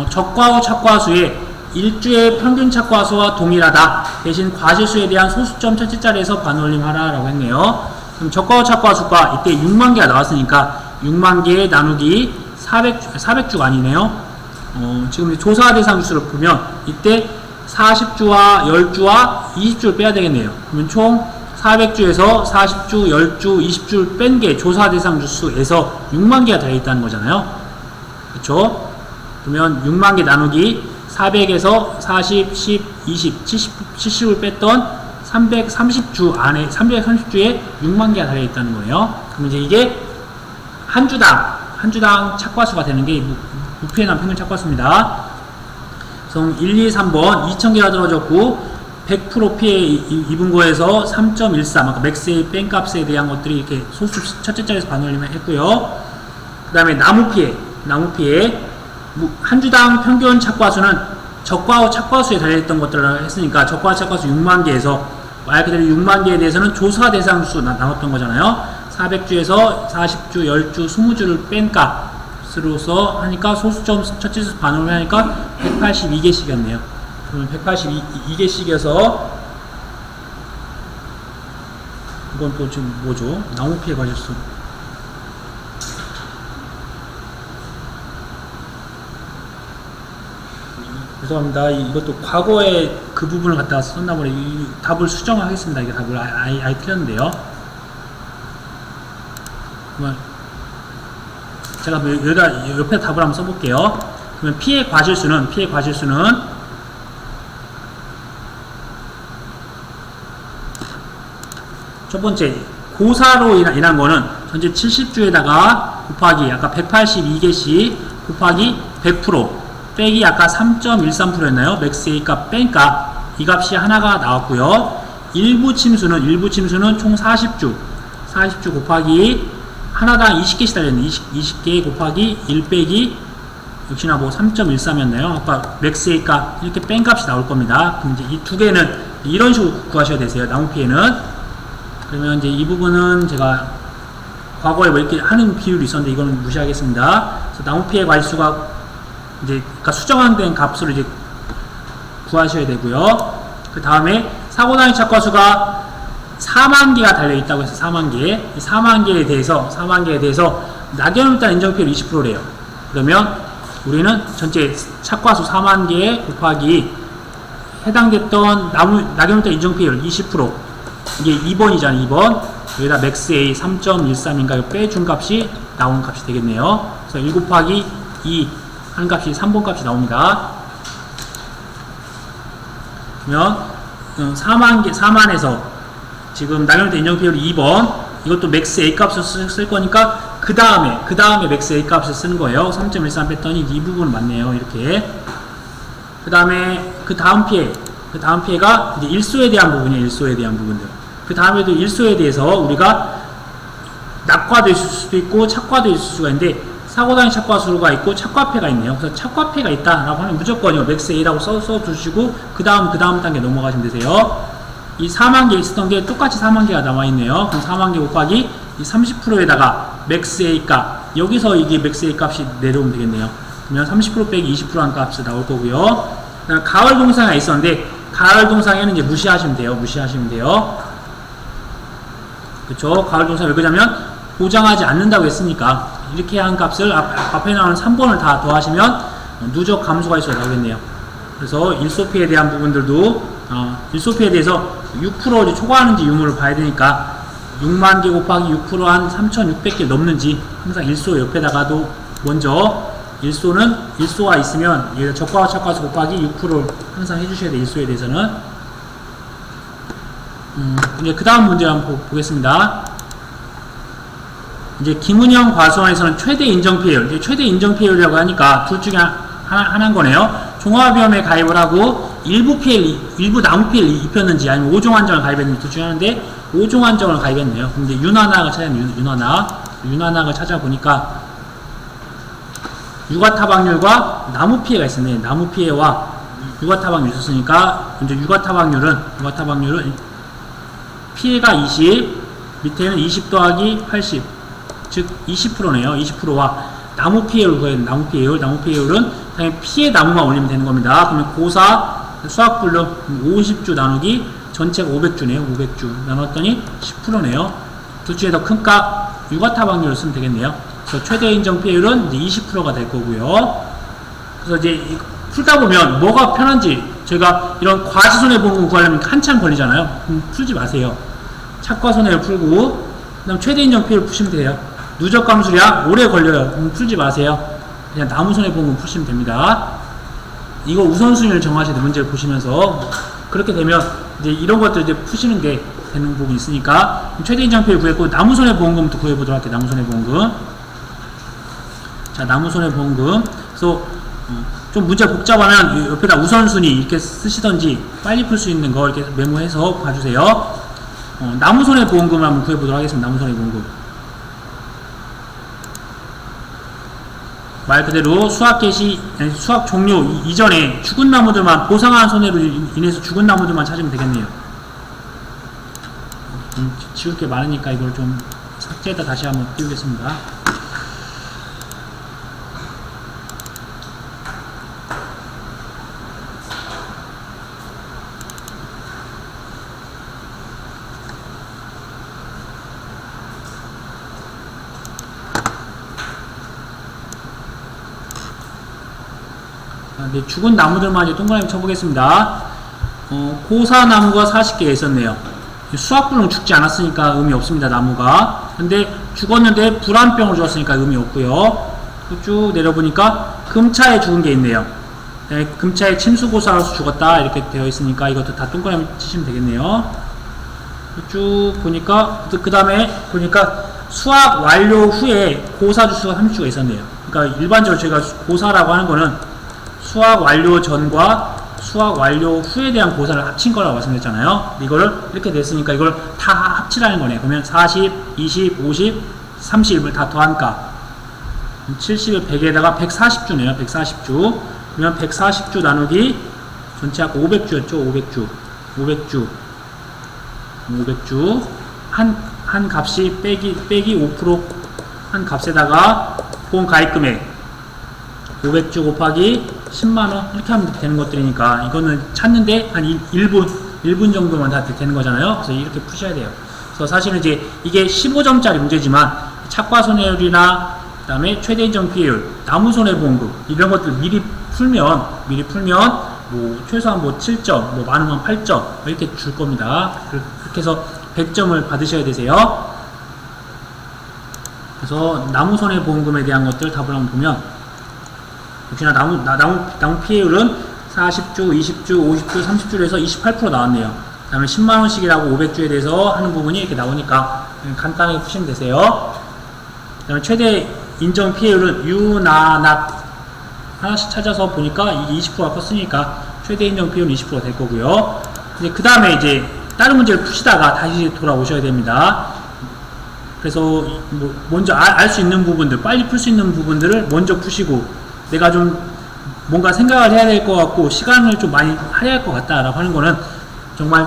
적과후 착과수의 일주의 평균 착과수와 동일하다. 대신 과실수에 대한 소수점 첫째 자리에서 반올림하라 라고 했네요. 그럼 적과후 착과수가 이때 6만 개가 나왔으니까 6만 개에 나누기 400주가 아니네요. 지금 조사 대상 주수를 보면 이때 40주와 10주와 20주를 빼야 되겠네요. 그러면 총 400주에서 40주, 10주, 20주를 뺀 게 조사 대상 주수에서 6만 개가 들어있다는 거잖아요. 그쵸? 그러면 6만 개 나누기 400에서 40, 10, 20, 70을 뺐던 330주 안에, 330주에 6만 개가 달려있다는 거예요. 그럼 이제 이게 한 주당 착과수가 되는 게 무피해 나무 평균 착과수입니다. 그래서 1, 2, 3번 2,000개가 들어졌고 100% 피해 입은 거에서 3.13, 아까 맥스의 뺀 값에 대한 것들이 이렇게 소수 첫째 자리에서 반올림을 했고요. 그 다음에 나무 피해. 한 주당 평균 착과수는 적과후 착과수에 달려있던 것들을 했으니까 적과후 착과수 6만 개에서 말 그대로 6만 개에 대해서는 조사 대상 수 나눴던 거잖아요. 400주에서 40주, 10주, 20주를 뺀 값으로서 하니까 소수점 첫째에서 반올림 하니까 182개씩이었네요. 그러면 182개씩이어서 이건 또 지금 뭐죠? 나무 피해 과실수. 죄송합니다. 이것도 과거에 그 부분을 갖다가 썼나 보네. 이 답을 수정하겠습니다. 이게 답을 아예 틀렸는데요. 그러면 제가 여기다 옆에 답을 한번 써볼게요. 그러면 피해 과실수는 첫 번째 고사로 인한 거는 전체 70주에다가 곱하기 아까 182개씩 곱하기 100% 빼기 아까 3.13%였나요? 맥스 A 값 뺀 값 이 값이 하나가 나왔고요. 일부 침수는 총 40주 곱하기 하나당 20개씩 달렸네. 20개 곱하기 1 빼기 역시나 뭐 3.13이었나요? 아까 맥스 A 값 이렇게 뺀 값이 나올 겁니다. 그럼 이제 이 두 개는 이런 식으로 구하셔야 되세요. 나무 피해는. 그러면 이제 이 부분은 제가 과거에 뭐 이렇게 하는 비율이 있었는데 이거는 무시하겠습니다. 그래서 나무 피해 과실수가 이제 그러니까 수정된 값으로 이제 구하셔야 되고요. 그 다음에 사고 단위 착과수가 4만 개가 달려 있다고 해서 4만 개. 이 4만 개에 대해서 낙엽물단 인정피해율 20%래요. 그러면 우리는 전체 착과수 4만 개 곱하기 해당됐던 낙엽물단 인정피해율 20%. 이게 2번이잖아요. 2번. 여기다 맥스 A 3.13인가 빼준 값이 나온 값이 되겠네요. 그래서 1 곱하기 2 하는 값이 3번 값이 나옵니다. 그러면 4만에서 지금 나열된 인정비율이 2번, 이것도 맥스 A 값을 쓸 거니까 그 다음에 맥스 A 값을 쓰는 거예요. 3.13 뺐더니 이 부분 맞네요. 이렇게. 그 다음에 그 다음 피해가 이제 일소에 대한 부분이에요. 일소에 대한 부분들. 그 다음에도 일소에 대해서 우리가 낙과도 있을 수도 있고 착과도 있을 수가 있는데, 사고당의 착과수가 있고 착과폐가 있네요. 그래서 착과폐가 있다라고 하면 무조건요 맥스 A라고 써두시고 그 다음 단계 넘어가시면 되세요. 이 4만 개 있었던 게 똑같이 4만 개가 남아 있네요. 그럼 4만 개 곱하기 이 30%에다가 맥스 A 값, 여기서 이게 맥스 A 값이 내려오면 되겠네요. 그러면 30% 빼기 20%한 값이 나올 거고요. 가을 동상에 있었는데 가을 동상에는 이제 무시하시면 돼요. 그쵸? 가을 동상 왜 그러냐면 보장하지 않는다고 했으니까 이렇게 한 값을 앞에 나오는 3번을 다 더하시면 누적 감소가 있어야 나오겠네요. 그래서 일소피에 대한 부분들도 일소피에 대해서 6% 초과하는지 유무를 봐야 되니까 6만 개 곱하기 6%한 3,600개 넘는지 항상 일소 옆에다가도 먼저 일소가 있으면 적과와 착과수 곱하기 6%를 항상 해주셔야 돼요. 일소에 대해서는. 이제 그 다음 문제 한번 보겠습니다. 이제 김은영 과수원에서는 최대 인정피해율, 최대 인정피해율이라고 하니까 둘 중에 하나인 거네요. 종합위험에 가입을 하고 일부 나무 피해를 입혔는지 아니면 5종 한정을 가입했는지 둘 중에 하나인데 5종 한정을 가입했네요. 근데 윤환학을 윤환학을 찾아보니까 육아타박률과 나무 피해가 있었네. 나무 피해와 육아타박률이 있었으니까 이제 육아타박률은 피해가 20, 밑에는 20 더하기 80, 즉 20%네요. 20%와 나무 피해율을 구해야 돼요. 나무 피해율은 당연히 피해 나무만 올리면 되는 겁니다. 그러면 고4 수학불능 50주 나누기 전체가 500주네요. 500주 나눴더니 10%네요. 둘 중에 더 큰 값 육아타박률을 쓰면 되겠네요. 그래서 최대 인정 피해율은 이제 20%가 될 거고요. 그래서 이제 풀다 보면 뭐가 편한지, 저희가 이런 과시손해보험금 구하려면 한참 걸리잖아요. 풀지 마세요. 착과손해를 풀고 그다음 최대 인정 피해를 푸시면 돼요. 누적 감수량 오래 걸려요. 풀지 마세요. 그냥 나무손해보험금 푸시면 됩니다. 이거 우선순위를 정하셔야 돼요. 문제를 보시면서. 그렇게 되면 이제 이런 것들 이제 푸시는 게 되는 부분이 있으니까 최대 인정 피해를 구했고 나무손해보험금부터 구해보도록 할게요. 나무손해보험금. 자, 나무손해보험금. 그래서 좀 문제 복잡하면 옆에다 우선순위 이렇게 쓰시던지 빨리 풀 수 있는 거 이렇게 메모해서 봐주세요. 나무손해보험금을 한번 구해보도록 하겠습니다. 나무손해보험금. 말 그대로 수확 종료 이전에 죽은 나무들만, 보상한 손해로 인해서 죽은 나무들만 찾으면 되겠네요. 지울 게 많으니까 이걸 좀 삭제해다 다시 한번 띄우겠습니다. 네, 죽은 나무들만 이제 동그라미 쳐보겠습니다. 고사 나무가 40개 있었네요. 수학불능 죽지 않았으니까 의미 없습니다. 나무가. 근데 죽었는데 불안병을 죽었으니까 의미 없고요. 쭉 내려보니까 금차에 죽은 게 있네요. 네, 금차에 침수고사로서 죽었다 이렇게 되어 있으니까 이것도 다 동그라미 치시면 되겠네요. 쭉 보니까 그 다음에 보니까 수학 완료 후에 고사 주수가 30주가 있었네요. 그러니까 일반적으로 저희가 고사라고 하는 거는 수학 완료 전과 수학 완료 후에 대한 고사를 합친 거라고 말씀드렸잖아요. 이거를 이렇게 됐으니까 이걸 다 합치라는 거네. 그러면 40, 20, 50, 30을 다 더한 값 70을 100에다가 140주네요. 140주. 그러면 140주 나누기 전체 아까 500주였죠. 500주 한 값이 빼기 5% 한 값에다가 보험 가입금액 500주 곱하기 10만원 이렇게 하면 되는 것들이니까 이거는 찾는데 한 1분 정도만 다 되는 거잖아요. 그래서 이렇게 푸셔야 돼요. 그래서 사실은 이제 이게 15점짜리 문제지만 착과손해율이나 그 다음에 최대인정 피해율, 나무손해보험금 이런 것들 미리 풀면 뭐 최소한 뭐 7점, 뭐 많으면 8점 이렇게 줄 겁니다. 그렇게 해서 100점을 받으셔야 되세요. 그래서 나무손해보험금에 대한 것들 답을 한번 보면 역시나 나무 피해율은 40주, 20주, 50주, 30주에서 28% 나왔네요. 그 다음에 10만원씩이라고 500주에 대해서 하는 부분이 이렇게 나오니까 간단하게 푸시면 되세요. 그 다음에 최대 인정 피해율은 유나낫 하나씩 찾아서 보니까 이게 20%가 컸으니까 최대 인정 피해율은 20%가 될 거고요. 이제 그 다음에 이제 다른 문제를 푸시다가 다시 돌아오셔야 됩니다. 그래서 뭐 먼저 알 수 있는 부분들, 빨리 풀 수 있는 부분들을 먼저 푸시고, 내가 좀 뭔가 생각을 해야 될 것 같고 시간을 좀 많이 할애할 것 같다라고 하는 거는 정말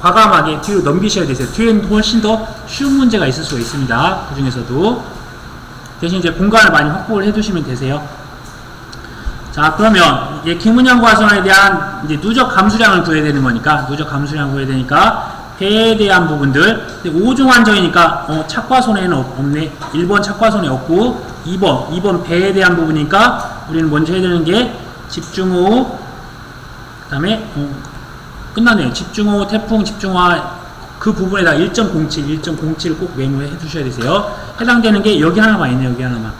과감하게 뒤로 넘기셔야 되세요. 뒤에는 훨씬 더 쉬운 문제가 있을 수가 있습니다. 그 중에서도 대신 이제 공간을 많이 확보를 해두시면 되세요. 자, 그러면 이제 기문형 과수원에 대한 이제 누적 감수량을 구해야 되는 거니까, 누적 감수량 구해야 되니까 배에 대한 부분들, 5종 한정이니까 착과손에는 없네. 1번 착과손에 없고 2번 배에 대한 부분이니까 우리는 먼저 해야 되는 게 집중호우, 그 다음에 끝나네요. 집중호우, 태풍, 집중화 그 부분에다 1.07을 꼭 메모해 두셔야 되세요. 해당되는 게 여기 하나만 있네요. 여기 하나만.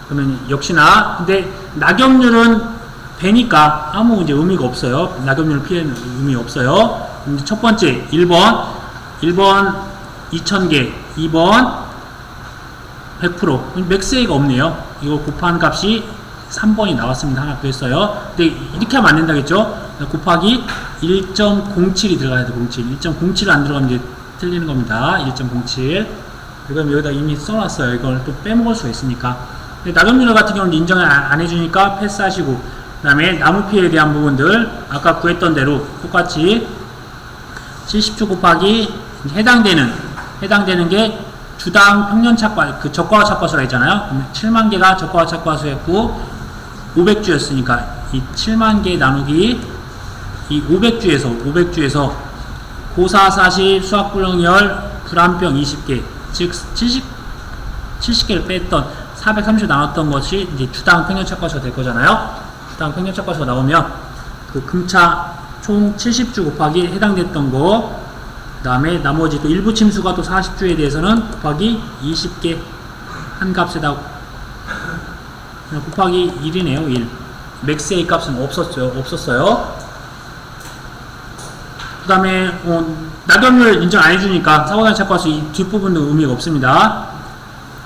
그러면 역시나, 근데 낙엽률은 배니까 아무 이제 의미가 없어요. 낙엽률 피해는 의미 없어요. 첫 번째 1번 2000개, 2번 100%. 맥스에이가 없네요. 이거 곱한 값이 3번이 나왔습니다. 하나 더했어요. 근데 이렇게 하면 안 된다겠죠? 곱하기 1.07이 들어가야 돼. 1.07이 안 들어가면 이제 틀리는 겁니다. 1.07. 이건 여기다 이미 써놨어요. 이걸 또 빼먹을 수가 있으니까. 근데 낙엽률 같은 경우는 인정을 안 해주니까 패스하시고, 그 다음에 나무 피해에 대한 부분들 아까 구했던 대로 똑같이 70주 곱하기 해당되는 게 주당 평년 착과, 그 적과와 착과수라 했잖아요. 7만 개가 적과와 착과수였고 500주였으니까 이 7만 개 나누기 이 500주에서 고사 40, 수학불능열, 불안병 20개, 즉 70개를 뺐던 430 나눴던 것이 이제 주당 평년 착과수가 될 거잖아요. 주당 평년 착과수가 나오면 그 금차 총 70주 곱하기 해당됐던 거, 그 다음에 나머지 또 일부 침수가 또 40주에 대해서는 곱하기 20개 한 값에다 곱하기 1이네요. 1. 맥스의 값은 없었어요. 그 다음에 낙엽률 인정 안 해주니까 사고당 착과수 이 뒷부분도 의미가 없습니다.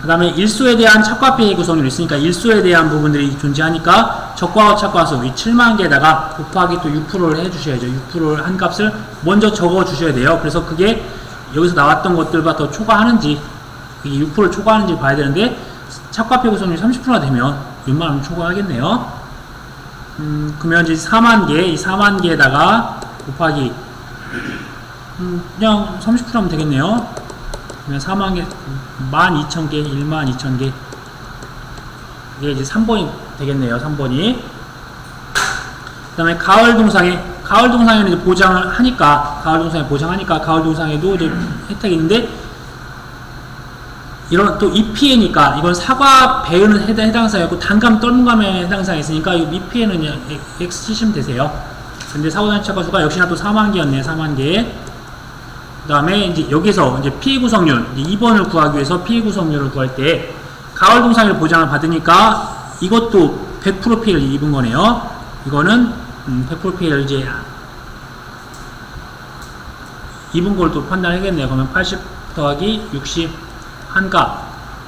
그 다음에 일소에 대한 착과피해 구성률이 있으니까 일소에 대한 부분들이 존재하니까 적과와 착과수 이 7만 개에다가 곱하기 또 6%를 해주셔야죠. 6%를 한 값을 먼저 적어 주셔야 돼요. 그래서 그게 여기서 나왔던 것들과 더 초과하는지, 이게 6%를 초과하는지 봐야 되는데, 착과피해 구성률이 30%가 되면 웬만하면 초과하겠네요. 그러면 이제 4만 개, 이 4만 개에다가 곱하기 그냥 30% 하면 되겠네요. 그러면 4만 개, 12,000개, 12,000개. 이게 이제 3번이 되겠네요. 3번이. 그 다음에 가을 동상에는 이제 보장을 하니까, 가을 동상에도 이제 혜택이 있는데, 이런 또 이피해니까, 이건 사과 배에는 해당 사항이었고, 단감 떨감에 해당 사항이 있으니까, 이 미피해는 그냥 X 치시면 되세요. 근데 사고당 착과수가 역시나 또 4만 개였네요. 4만 개. 그 다음에 이제 여기서 이제 피해 구성률, 2번을 구하기 위해서 피해 구성률을 구할 때 가을 동상에를 보장을 받으니까 이것도 100% 피해를 입은 거네요. 이거는 100% 피해를 이제 입은 걸 또 판단하겠네요. 그러면 80 더하기 60 한 값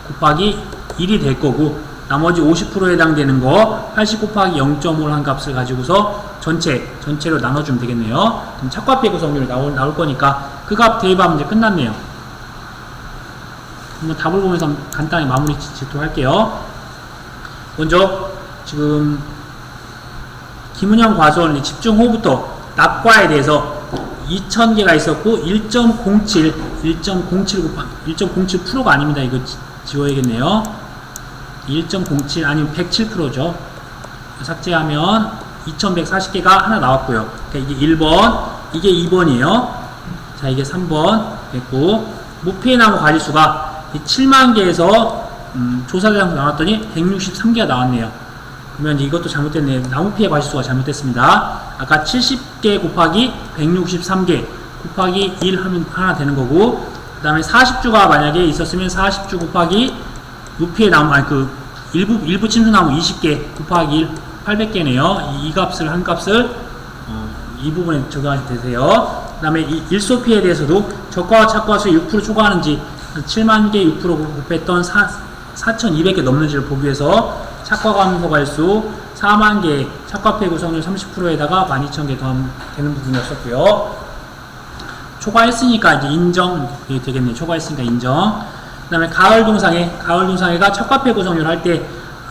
곱하기 1이 될 거고, 나머지 50%에 해당되는 거 80 곱하기 0.5 한 값을 가지고서 전체로 나눠주면 되겠네요. 그럼 착과피해 구성률이 나올 거니까 그 값 대입하면 이제 끝났네요. 한번 답을 보면서 간단히 마무리 짓도록 할게요. 먼저 지금 기문형 과수원 집중호우부터 낙과에 대해서 2000개가 있었고 1.07%가 아닙니다. 이거 지워야겠네요. 1.07 아니면 107%죠. 삭제하면 2140개가 하나 나왔고요. 그러니까 이게 1번, 이게 2번이에요. 자, 이게 3번 됐고, 무피해 나무 가지수가 7만 개에서 조사 대상 나왔더니 163개가 나왔네요. 그러면 이것도 잘못됐네요. 나무 피해 가지수가 잘못됐습니다. 아까 70개 곱하기 163개 곱하기 1 하면 하나 되는 거고, 그 다음에 40주가 만약에 있었으면 40주 곱하기 무피해 나무, 일부 침수나무 20개 곱하기 1 800개네요. 이 값을 한 값을 이 부분에 적용하시면 되세요. 그 다음에 이 일소피에 대해서도 저가와 차가와 수익 6% 초과하는지 7만 개 6% 곱했던 4,200개 넘는지를 보기 위해서 차가 감소가일수 4만 개 차가폐 구성률 30%에다가 12,000개 더하면 되는 부분이었었고요. 초과했으니까 이제 인정이 되겠네요. 초과했으니까 인정. 그 다음에 가을 동상회가 차가폐 구성률 할 때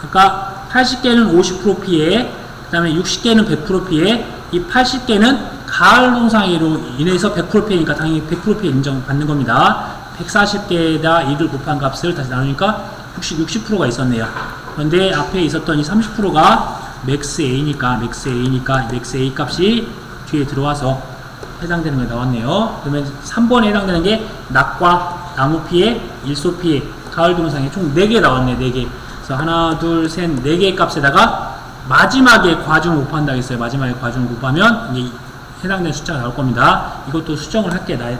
아까 80개는 50% 피해, 그 다음에 60개는 100% 피해, 이 80개는 가을 동상회로 인해서 100% 피해니까 당연히 100% 피해 인정받는 겁니다. 140개에다 1을 곱한 값을 다시 나누니까 60%가 있었네요. 그런데 앞에 있었던 이 30%가 맥스 A니까 맥스 A 값이 뒤에 들어와서 해당되는 게 나왔네요. 그러면 3번에 해당되는 게 낙과 나무 피해, 일소 피해, 가을 동상회 총 4개 나왔네요. 4개. 그래서 하나, 둘, 셋, 4개의 값에다가 마지막에 과중을 곱한다고 했어요. 마지막에 과중을 곱하면 이제 해당되는 숫자가 나올 겁니다. 이것도 수정을 할게요.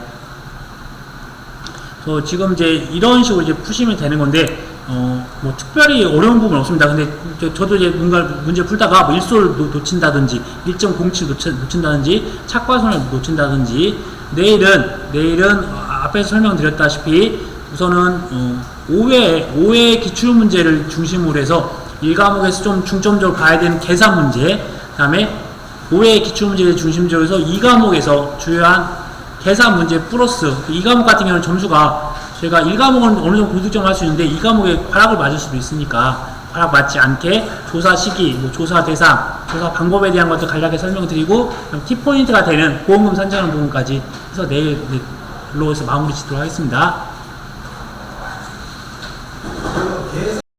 그래서 지금 이제 이런 식으로 이제 푸시면 되는 건데, 뭐 특별히 어려운 부분은 없습니다. 근데 저도 이제 뭔가 문제 풀다가 뭐 일소를 놓친다든지 1.07 놓친다든지 착과선을 놓친다든지 내일은 앞에서 설명드렸다시피 우선은 5회 기출문제를 중심으로 해서 1과목에서 좀 중점적으로 봐야 되는 계산 문제, 그 다음에 5회 기출문제를 중심적으로 해서 2과목에서 주요한 계산 문제 플러스 2과목 같은 경우는 점수가 저희가 1과목은 어느 정도 고득점을 할 수 있는데 2과목에 과락을 맞을 수도 있으니까 과락 맞지 않게 조사 시기, 뭐 조사 대상, 조사 방법에 대한 것도 간략하게 설명드리고 키포인트가 되는 보험금 산정하는 부분까지 해서 내일로 해서 마무리 짓도록 하겠습니다.